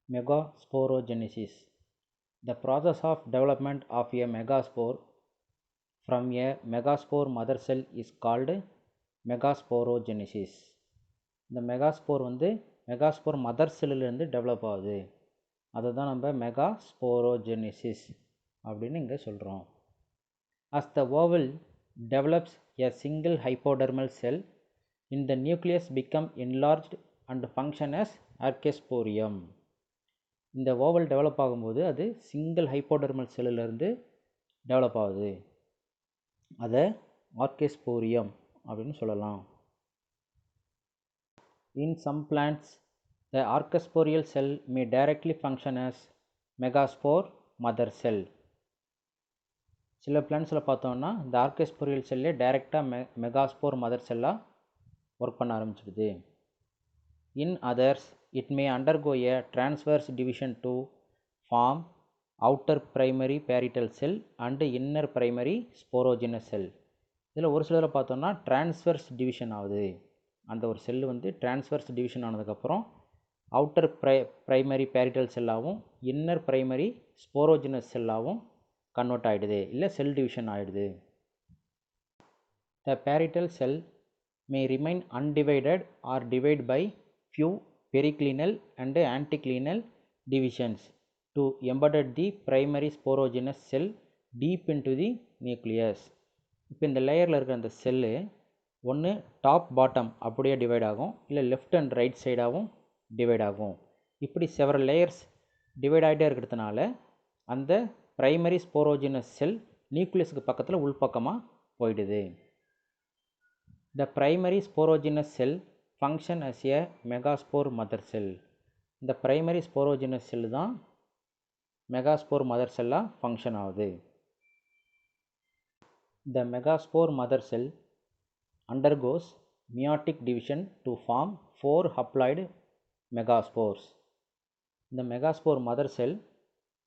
Megasporogenesis. The process of development of a megaspore from a megaspore mother cell is called megasporogenesis. இந்த megaspore megaspore mother செல்லிலேருந்து develop ஆகுது. அதை தான் நம்ம megasporogenesis அப்படின்னு இங்கே சொல்கிறோம். As the oval develops, a single hypodermal cell in the nucleus become enlarged and function as archesporium. இந்த oval develop ஆகும்போது அது சிங்கிள் ஹைப்போடர்மல் செல்லிலேருந்து டெவலப் ஆகுது. அதை ஆர்கெஸ்போரியம் அப்படின்னு சொல்லலாம். In some plants, the archesporial cell may directly function as megaspore mother cell. சில பிளான்ஸில் பார்த்தோம்னா இந்த ஆர்கெஸ்போரியல் செல்லே டைரெக்டாக மெகாஸ்போர் மதர் செல்லாக ஒர்க் பண்ண ஆரம்பிச்சிடுது. In others, it may undergo a transverse division to form outer primary parietal cell and inner primary sporogenous cell. இதில் ஒரு சிலரை பார்த்தோம்னா டிரான்ஸ்வர்ஸ் டிவிஷன் ஆகுது. அந்த ஒரு செல்லு டிரான்ஸ்வர்ஸ் டிவிஷன் ஆனதுக்கப்புறம் அவுட்டர் பிரைமரி பேரிட்டல் செல்லாகவும் இன்னர் பிரைமரி ஸ்போரோஜினஸ் செல்லாகவும் கன்வெர்ட் ஆகிடுது, இல்லை செல் டிவிஷன் ஆகிடுது. The parietal cell may remain undivided or divide by few periclinal and anticlinal divisions to embed the primary sporogenous cell deep into the nucleus. இப்போ இந்த லேயரில் இருக்கிற அந்த செல்லு ஒன்று டாப் பாட்டம் அப்படியே டிவைட் ஆகும், இல்லை லெஃப்ட் அண்ட் ரைட் சைடாகவும் டிவைட் ஆகும். இப்படி செவரல் லேயர்ஸ் டிவைட் ஆகிட்டே இருக்கிறதுனால அந்த பிரைமரி ஸ்போரோஜினஸ் செல் நியூக்ளியஸுக்கு பக்கத்தில் உள்பக்கமாக போயிடுது. The primary sporogenous cell function as a megaspore mother cell. இந்த பிரைமரி ஸ்போரோஜினஸ் செல் தான் மெகாஸ்போர் மதர் செல்லாக ஃபங்க்ஷன் ஆகுது. The megaspore mother cell undergoes meiotic division to form 4 haploid megaspores. இந்த மெகாஸ்போர் மதர் செல்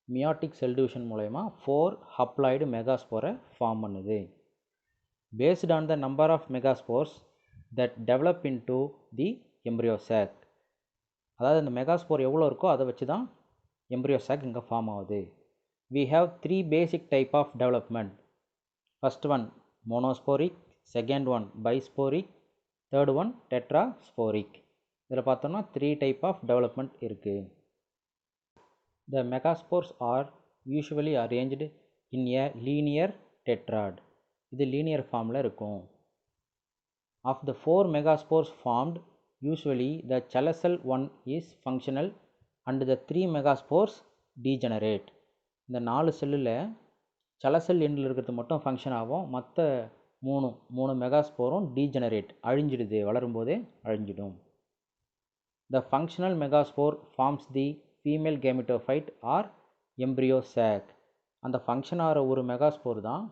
மியாட்டிக் செல் டிவிஷன் மூலயமா 4 haploid மெகாஸ்போரை form பண்ணுது. Based on the number of megaspores that develop into the embryo sac. அதாவது இந்த megaspore எவ்வளோ இருக்கோ அதை வச்சு தான் எம்ப்ரியோ சாக் இங்கே ஃபார்ம் ஆகுது. We have 3 basic type of development. First one monosporic, second one bisporic, third one tetrasporic. இதில் பார்த்தோம்னா 3 type of development இருக்குது. The megaspores are usually arranged in a linear tetrad. இது லீனியர் ஃபார்மில் இருக்கும். Of the 4 megaspores formed, usually the chelacell one is functional and the 3 megaspores degenerate. இந்த 4 செல்லில் chelacell எண்டில் இருக்கிறது மட்டும் ஃபங்க்ஷன் ஆகும், மற்ற மூணு மெகாஸ்போரும் degenerate அழிஞ்சிடுது, வளரும்போதே அழிஞ்சிடும். The functional megaspore forms the female gametophyte or embryo sac. அந்த ஃபங்க்ஷன் ஆகிற ஒரு மெகாஸ்போர் தான்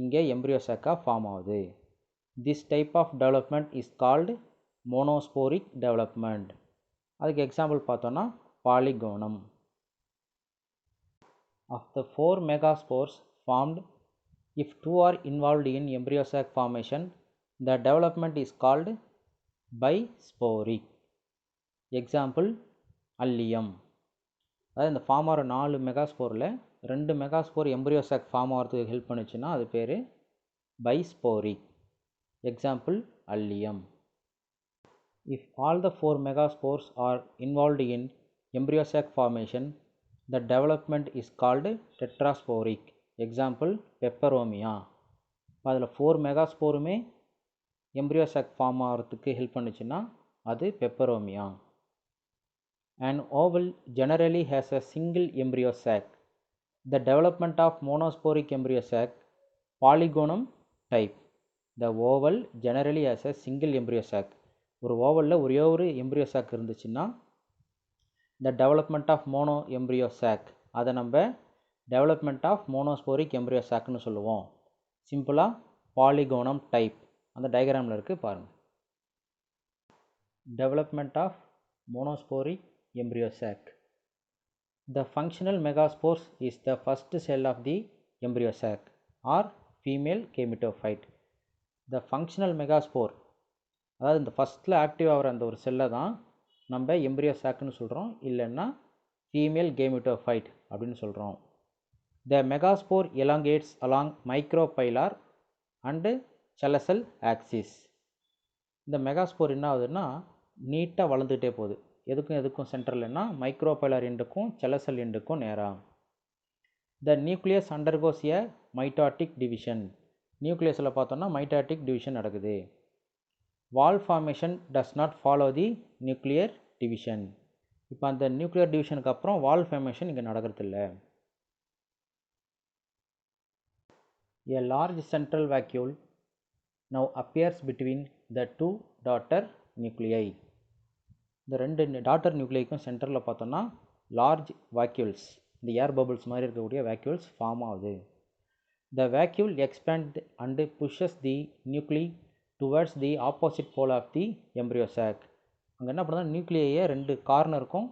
இங்கே எம்ப்ரியோ சாக்காக ஃபார்ம் ஆகுது. This type of development is called monosporic development. அதுக்கு எக்ஸாம்பிள் பார்த்தோன்னா பாலிகோனம். Of the 4 megaspores formed, if 2 are involved in embryo sac formation, the development is called bisporic. Example allium. அதாவது இந்த form ஆகிற 4 மெகாஸ்போரில் 2 megaspore embryo sac form ஆகிறதுக்கு help பண்ணுச்சுன்னா அது பேர் bisporic. Example allium. If all the 4 megaspores are involved in embryo sac formation, the development is called tetrasporic. Example Peperomia. அதில் 4 மெகாஸ்போருமே embryo sac form ஆகிறதுக்கு ஹெல்ப் பண்ணுச்சுன்னா அது Peperomia. An oval generally has a single embryo sac. The development of monosporic embryo sac, polygonum type. The oval generally has a single embryo sac. ஒரு ஓவலில் ஒரே ஒரு embryo sac இருந்துச்சுன்னா the development of mono embryo sac, அதை நம்ம development of monosporic embryo சாக்னு சொல்லுவோம். சிம்பிளாக பாலிகோனம் டைப் அந்த டயக்ராமில் இருக்குது பாருங்கள். Development of monosporic embryo sac. The functional megaspores is the first cell of the embryo sac or female gametophyte. The functional megaspore, அதாவது இந்த ஃபஸ்ட்டில் ஆக்டிவ் ஆகிற அந்த ஒரு செல்லை தான் நம்ம எம்ப்ரியோ சாக்னு சொல்கிறோம், இல்லைன்னா ஃபீமேல் கேமிட்டோஃபைட் அப்படின்னு சொல்கிறோம். The megaspore elongates along micropylar and chalazal axis. இந்த மெகாஸ்போர் என்ன ஆகுதுன்னா நீட்டாக வளர்ந்துகிட்டே போகுது. எதுக்கும் சென்டர்லன்னா மைக்ரோபைலார் எண்டுக்கும் செலசல் எண்டுக்கும் நேராக. The nucleus undergoes a mitotic division. நியூக்ளியஸில் பார்த்தோன்னா மைட்டாட்டிக் டிவிஷன் நடக்குது. Wall formation does not follow the nuclear division. இப்போ அந்த நியூக்ளியர் டிவிஷனுக்கு அப்புறம் வால் ஃபார்மேஷன் இங்கே நடக்கிறதில்ல. A large central vacuole now appears between the two daughter nuclei. இந்த ரெண்டு டாட்டர் நியூக்ளியைக்கும் சென்டரில் பார்த்தோன்னா லார்ஜ் வேக்யூல்ஸ், இந்த ஏர் பபிள்ஸ் மாதிரி இருக்கக்கூடிய வேக்யூல்ஸ் ஃபார்ம் ஆகுது. The vacuole expands and pushes the nuclei towards the opposite pole of the embryo sac. அங்கே என்ன பண்ணுறதுனா நியூக்ளியை ரெண்டு கார்னருக்கும்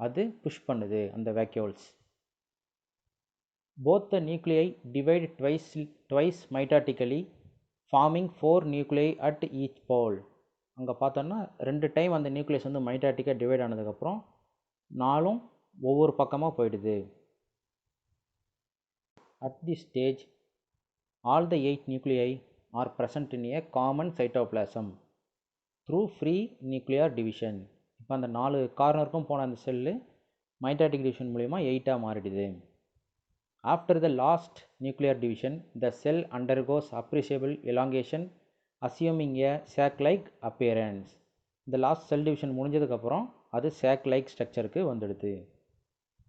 அது புஷ் பண்ணுது அந்த vacuoles. Both the nuclei divide twice mitotically, forming 4 nuclei at each pole. அங்கே பார்த்தோன்னா 2 டைம் அந்த நியூக்ளியஸ் வந்து மைட்டாட்டிக்காக டிவைட் ஆனதுக்கப்புறம் 4 ஒவ்வொரு பக்கமாக போயிடுது. At this stage, all the 8 nuclei are present in a common cytoplasm through free nuclear division. இப்போ அந்த 4 கார்னருக்கும் போன அந்த செல்லு மைட்டாட்டிக் டிவிஷன் மூலிமா 8ஆக மாறிடுது. After the last nuclear division, the cell undergoes appreciable elongation, assuming a sac-like appearance. இந்த last cell division முடிஞ்சதுக்கப்புறம் அது sac-like ஸ்ட்ரக்சருக்கு வந்துடுது.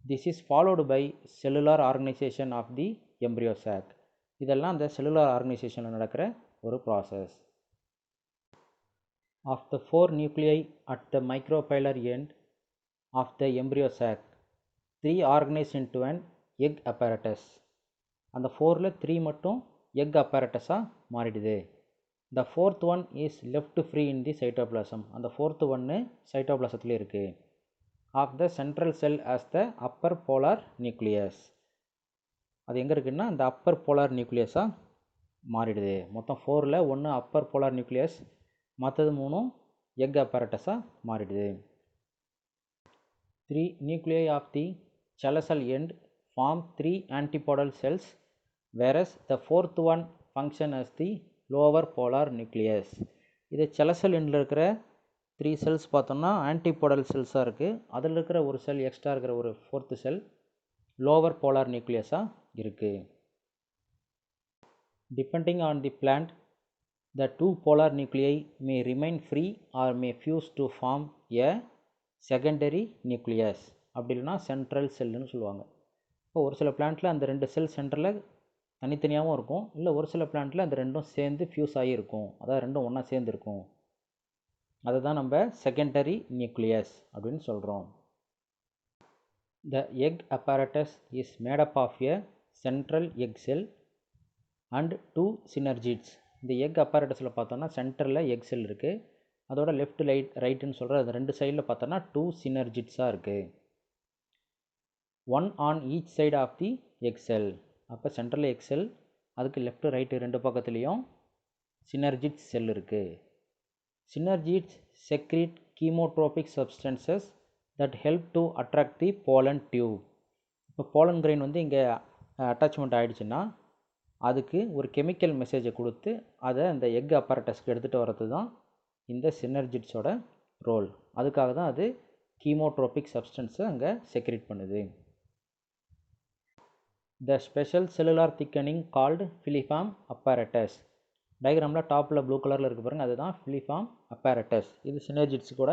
This is followed by cellular organization of the embryo sac. இதெல்லாம் அந்த cellular ஆர்கனைசேஷனில் நடக்கிற ஒரு process. Of the 4 nuclei at the micropylar end of the embryo sac, 3 organized into an egg apparatus. அந்த 4ல் 3 மட்டும் egg apparatusஆக மாறிடுது. The 4th one is left free in the cytoplasm. அந்த 4th ஒன்று சைட்டோபிளாசத்தில் இருக்குது. Of the central cell as the upper polar nucleus. அது எங்கே இருக்குன்னா அந்த அப்பர் போலார் நியூக்ளியஸாக மாறிடுது. மொத்தம் 4ல் 1 அப்பர் போலார் நியூக்ளியஸ், மற்றது 3 எக் apparatusஆக மாறிடுது. 3 nuclei of the chelacal end form 3 antipodal cells, whereas the 4th one function as the lower polar nucleus. இது செலசல் எண்டில் இருக்கிற 3 செல்ஸ் பார்த்தோம்னா ஆன்டிபோடல் செல்ஸாக இருக்குது. அதில் இருக்கிற ஒரு செல் எக்ஸ்ட்ரா இருக்கிற ஒரு 4th செல் லோவர் போலார் நியூக்ளியஸாக இருக்குது. Depending on the plant, the 2 polar nuclei may remain free or may fuse to form a secondary nucleus. அப்படி இல்லைனா சென்ட்ரல் செல்லுன்னு சொல்லுவாங்க. இப்போ ஒரு சில பிளான்ட்டில் அந்த 2 செல் சென்டரில் தனித்தனியாகவும் இருக்கும், இல்லை ஒரு சில பிளான்ட்டில் அந்த ரெண்டும் சேர்ந்து ஃபியூஸ் ஆகியிருக்கும், அதாவது ரெண்டும் ஒன்றா சேர்ந்துருக்கும். அதை தான் நம்ம செகண்டரி நியூக்ளியஸ் அப்படின்னு சொல்கிறோம். The egg apparatus is made up of a central egg cell and 2 synergids. இந்த எக் apparatusல பார்த்தோன்னா சென்டரில் எக் செல் இருக்குது, அதோட லெஃப்ட் ரைட்டுன்னு சொல்கிற அந்த 2 சைடில் பார்த்தோன்னா 2 synergidsஆக இருக்குது. 1 on each side of the egg cell. அப்போ சென்டரில் எக் செல், அதுக்கு லெஃப்ட் ரைட்டு 2 பக்கத்துலேயும் synergids செல் இருக்குது. Synergids secrete chemotropic substances that help to attract the pollen tube. இப்போ pollen grain வந்து இங்கே அட்டாச்மெண்ட் ஆகிடுச்சுன்னா அதுக்கு ஒரு கெமிக்கல் மெசேஜை கொடுத்து அதை அந்த எக் apparatusக்கு எடுத்துகிட்டு வர்றது தான் இந்த synergidsோட ரோல். அதுக்காக தான் அது கீமோட்ரோபிக் சப்ஸ்டன்ஸை அங்கே செக்ரேட் பண்ணுது. The special cellular thickening called filiform apparatus. டயக்ராமில் டாப்பில் ப்ளூ கலரில் இருக்க பாருங்கள், அதுதான் filiform apparatus. இது synergids கூட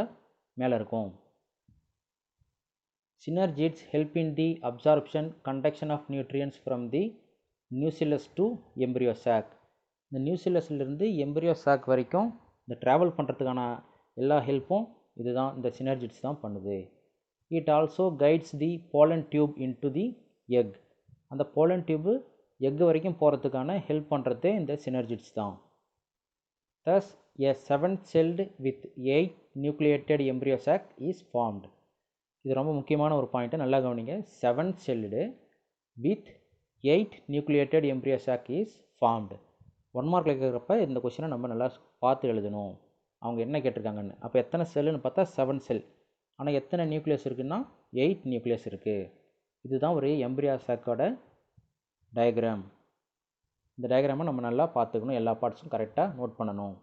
மேலே இருக்கும். Synergids help in the absorption, conduction of nutrients from the nucellus to embryo sac. இந்த நியூசிலஸ்லேருந்து எம்ப்ரியோ சாக் வரைக்கும் இந்த ட்ராவல் பண்ணுறதுக்கான எல்லா ஹெல்ப்பும் இதுதான், இந்த synergids தான் பண்ணுது. It also guides the pollen tube into the egg. அந்த pollen tube எக் வரைக்கும் போகிறதுக்கான ஹெல்ப் பண்ணுறதே இந்த synergids தான். Thus, a 7-celled with 8 nucleated embryo sac is formed. இது ரொம்ப முக்கியமான ஒரு பாயிண்ட்டு, நல்லா கவனிங்க. 7-celled with 8 nucleated embryo sac is formed. 1 மார்க்கில் இருக்கிறப்ப இந்த கொஸ்டினை நம்ம நல்லா பார்த்து எழுதணும், அவங்க என்ன கேட்டிருக்காங்கன்னு. அப்போ எத்தனை செல்லுன்னு பார்த்தா 7 செல். ஆனால் எத்தனை நியூக்ளியஸ் இருக்குன்னா 8 நியூக்ளியஸ் இருக்குது. இதுதான் ஒரு எம்பிரியா சாக்கோட டயக்ராம். இந்த டயக்ராமை நம்ம நல்லா பார்த்துக்கணும், எல்லா பார்ட்ஸும் கரெக்டாக நோட் பண்ணணும்.